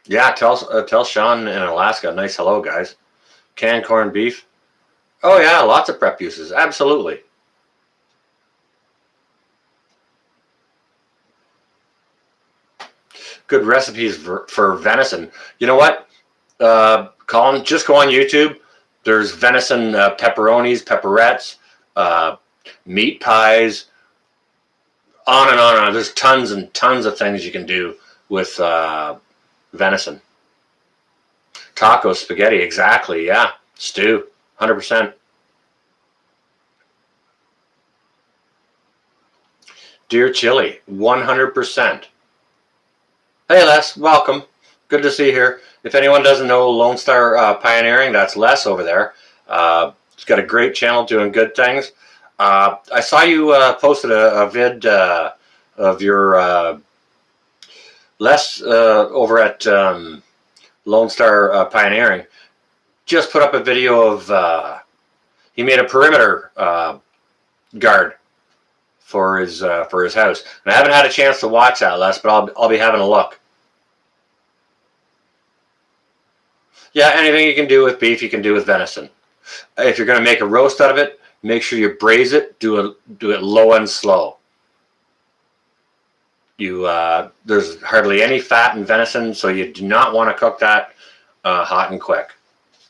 Yeah, tell Sean in Alaska, nice hello, guys. Canned corned beef. Oh yeah, lots of prep uses. Absolutely. Good recipes for venison. You know what, Colin? Just go on YouTube. There's venison pepperonis, pepperettes, meat pies, on and on and on. There's tons and tons of things you can do with venison. Taco, spaghetti, exactly, yeah. Stew, 100%. Deer chili, 100%. Hey Les, welcome. Good to see you here. If anyone doesn't know Lone Star Pioneering, that's Les over there. He's got a great channel doing good things. I saw you posted a vid of your Les over at Lone Star Pioneering. Just put up a video of he made a perimeter guard for his house. And I haven't had a chance to watch that, Les, but I'll be having a look. Yeah, anything you can do with beef, you can do with venison. If you're going to make a roast out of it, make sure you braise it. Do it low and slow. There's hardly any fat in venison, so you do not want to cook that hot and quick.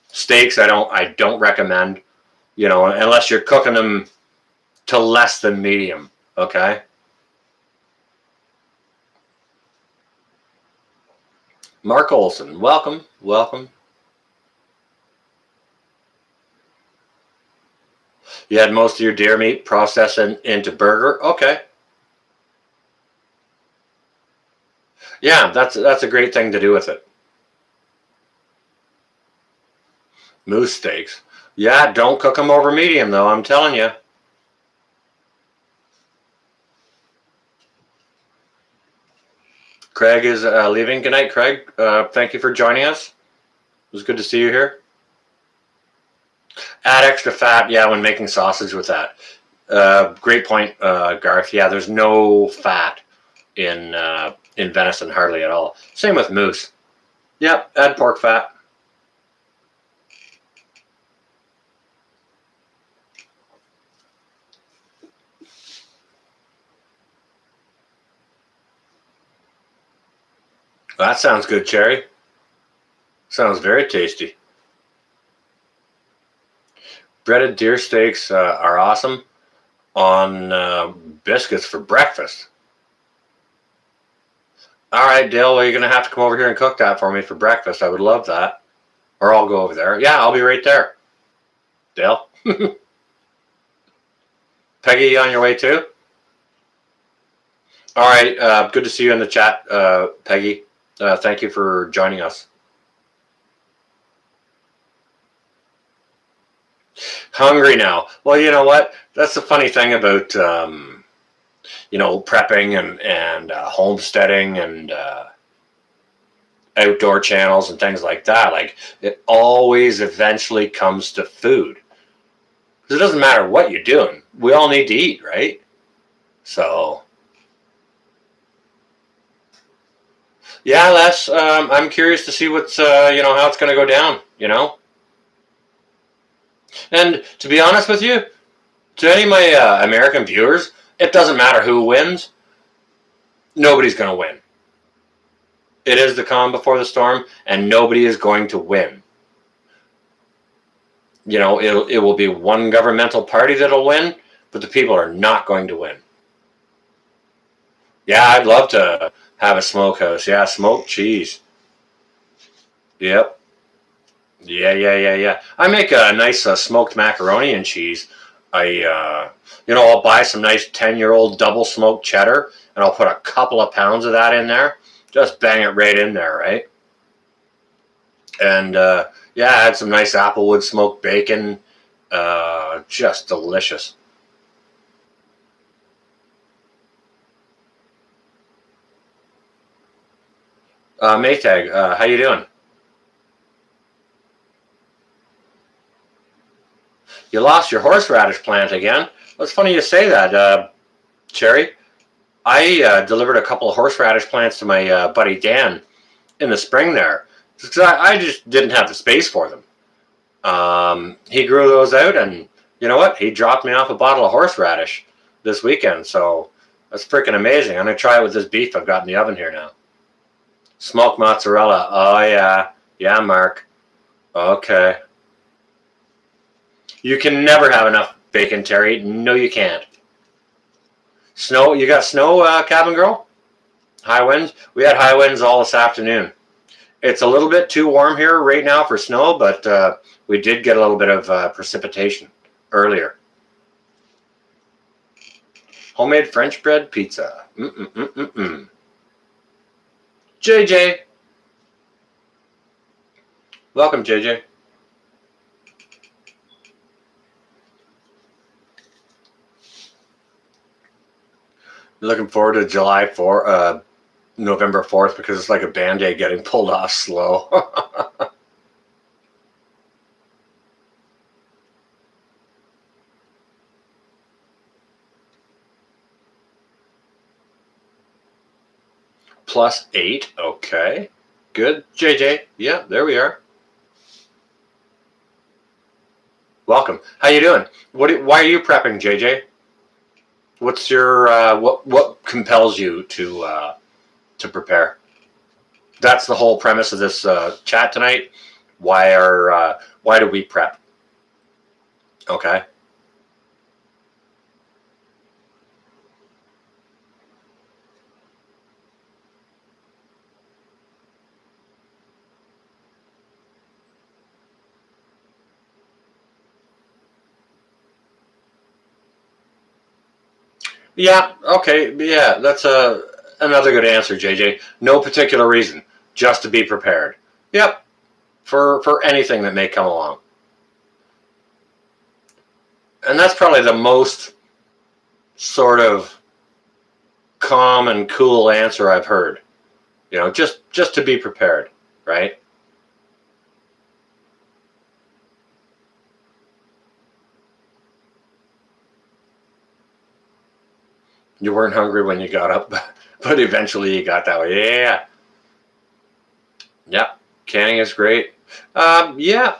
Steaks, I don't recommend. Unless you're cooking them to less than medium. Okay. Mark Olson, welcome. You had most of your deer meat processed into burger. Okay. Yeah, that's a great thing to do with it. Moose steaks. Yeah, don't cook them over medium, though, I'm telling you. Craig is leaving. Good night, Craig. Thank you for joining us. It was good to see you here. Add extra fat, yeah, when making sausage with that. Great point, Garth. Yeah, there's no fat in venison, hardly at all. Same with moose. Yep, add pork fat. That sounds good, Cherry. Sounds very tasty. Breaded deer steaks are awesome on biscuits for breakfast. All right, Dale, well, you're going to have to come over here and cook that for me for breakfast. I would love that. Or I'll go over there. Yeah, I'll be right there. Dale? Peggy, you on your way too? All right, good to see you in the chat, Peggy. Thank you for joining us. Hungry now. Well, you know what? That's the funny thing about, prepping and homesteading and outdoor channels and things like that. Like, it always eventually comes to food. Because it doesn't matter what you're doing. We all need to eat, right? So, yeah, Les, I'm curious to see what's, how it's going to go down, And to be honest with you, to any of my American viewers, it doesn't matter who wins. Nobody's going to win. It is the calm before the storm, and nobody is going to win. It will be one governmental party that'll win, but the people are not going to win. Yeah, I'd love to have a smokehouse. Yeah, smoked cheese. Yep. Yeah. I make a nice smoked macaroni and cheese. I'll buy some nice 10-year-old double smoked cheddar, and I'll put a couple of pounds of that in there. Just bang it right in there, right? And add some nice applewood smoked bacon. Just delicious. Maytag, how you doing? You lost your horseradish plant again? Well, it's funny you say that, Cherry. I delivered a couple of horseradish plants to my buddy Dan in the spring there. Because I just didn't have the space for them. He grew those out, and you know what? He dropped me off a bottle of horseradish this weekend. So that's freaking amazing. I'm going to try it with this beef I've got in the oven here now. Smoked mozzarella. Oh, yeah. Yeah, Mark. Okay. You can never have enough bacon, Terry. No, you can't. Snow? You got snow, Cabin Girl? High winds? We had high winds all this afternoon. It's a little bit too warm here right now for snow, but we did get a little bit of precipitation earlier. Homemade French bread pizza. JJ. Welcome, JJ. Looking forward to November 4th, because it's like a Band-Aid getting pulled off slow. +8, okay. Good, JJ. Yeah, there we are. Welcome. How you doing? Why are you prepping, JJ? What's your what compels you to prepare? That's the whole premise of this chat tonight. Why do we prep? Okay. Yeah, okay, yeah, that's another good answer, JJ. No particular reason, just to be prepared. Yep, for anything that may come along. And that's probably the most sort of calm and cool answer I've heard. Just to be prepared, right? You weren't hungry when you got up, but eventually you got that way. Yeah, yeah. Canning is great. Yeah,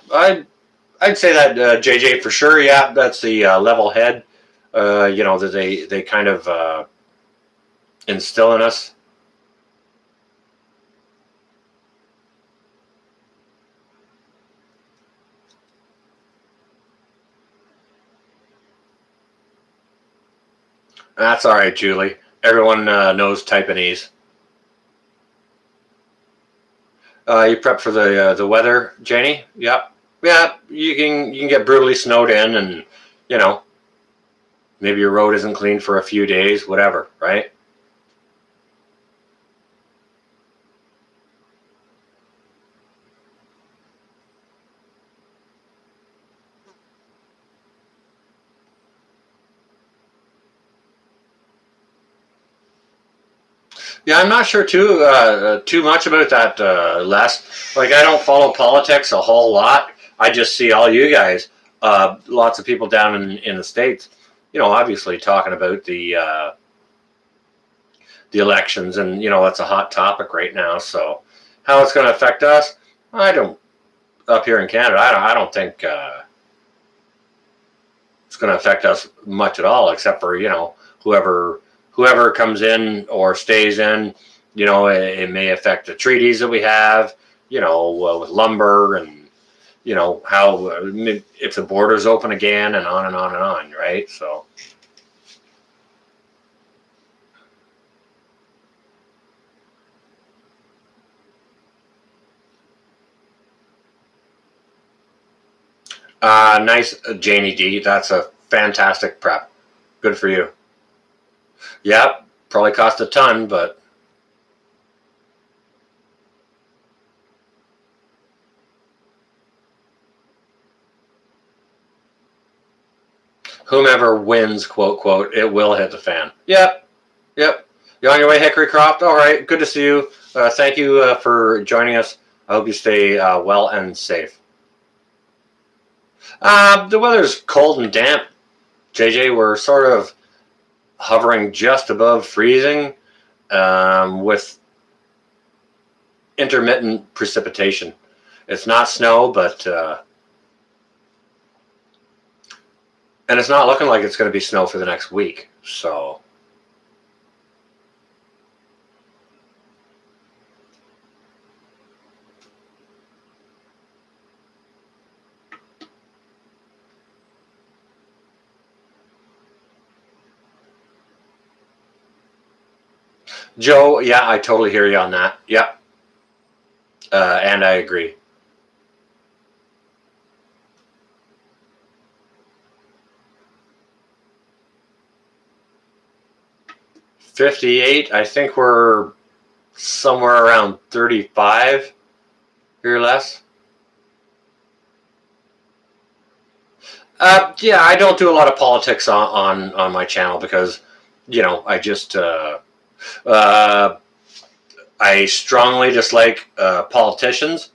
I'd say that JJ for sure. Yeah, that's the level head. That they kind of instill in us. That's all right, Julie. Everyone knows Taiwanese. You prep for the weather, Janie? Yep. Yeah, you can get brutally snowed in, and you know maybe your road isn't clean for a few days, whatever, right? Yeah, I'm not sure too much about that, Les. Like, I don't follow politics a whole lot. I just see all you guys, lots of people down in the states. Obviously talking about the elections, and that's a hot topic right now. So, how it's going to affect us, I don't. Up here in Canada, I don't think it's going to affect us much at all, except for whoever comes in or stays in. It may affect the treaties that we have. With lumber, and how if the borders open again, and on and on and on, right? So. Nice, Janie D. That's a fantastic prep. Good for you. Yep, probably cost a ton, but whomever wins, quote, quote, it will hit the fan. Yep, yep. You on your way, Hickory Croft? All right, good to see you. Thank you for joining us. I hope you stay well and safe. The weather's cold and damp. JJ, we're sort of hovering just above freezing with intermittent precipitation. It's not snow, but and it's not looking like it's going to be snow for the next week. So. Joe, yeah, I totally hear you on that. Yep, and I agree. 58. I think we're somewhere around 35 here or less. Yeah, I don't do a lot of politics on my channel because I just uh, I strongly dislike politicians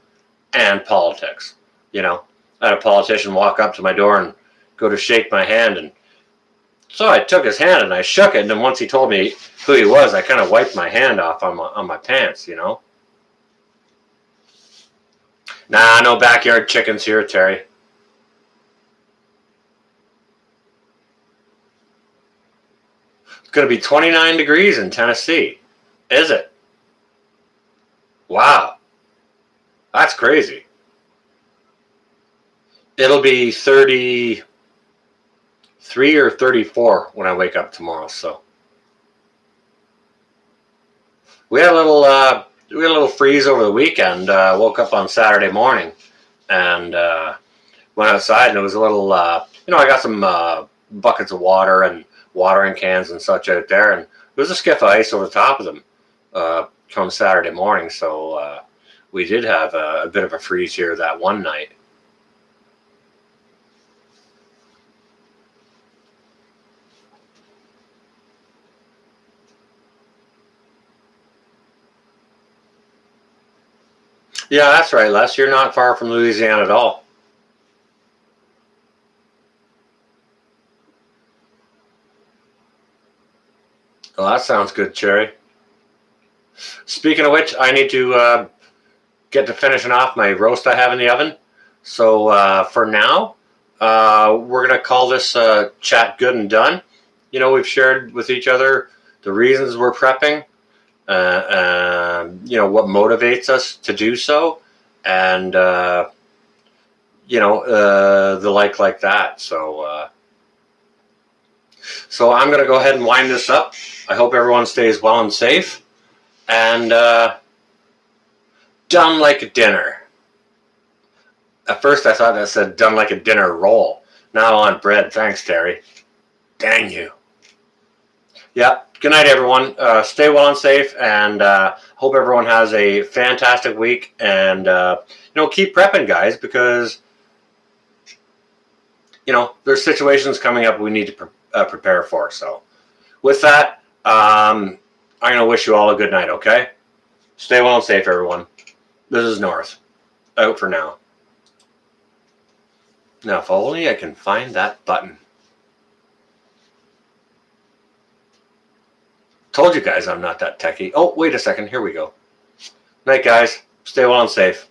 and politics. I had a politician walk up to my door and go to shake my hand, and so I took his hand and I shook it. And then once he told me who he was, I kind of wiped my hand off on my pants. Nah, no backyard chickens here, Terry. It's going to be 29 degrees in Tennessee. Is it? Wow, that's crazy. It'll be 33 or 34 when I wake up tomorrow. So we had a little freeze over the weekend. Woke up on Saturday morning and went outside, and it was a little. I got some buckets of water and watering cans and such out there, and there was a skiff of ice over the top of them come Saturday morning. So we did have a bit of a freeze here that one night. Yeah, that's right, Les. You're not far from Louisiana at all. Well, that sounds good, Cherry. Speaking of which, I need to get to finishing off my roast I have in the oven. So for now, we're going to call this chat good and done. You know, we've shared with each other the reasons we're prepping, you know, what motivates us to do so, and, you know, the like that. So I'm going to go ahead and wind this up. I hope everyone stays well and safe. And done like a dinner. At first I thought that said done like a dinner roll. Now on bread. Thanks, Terry. Dang you. Yeah. Good night, everyone. Stay well and safe, and hope everyone has a fantastic week. And you know, keep prepping, guys, because you know there's situations coming up we need to prepare for. So, with that, I'm gonna wish you all a good night. Okay. Stay well and safe, everyone. This is North. Out for now. Now, if only I can find that button. Told you guys I'm not that techie. Oh, wait a second. Here we go. Night, guys. Stay well and safe.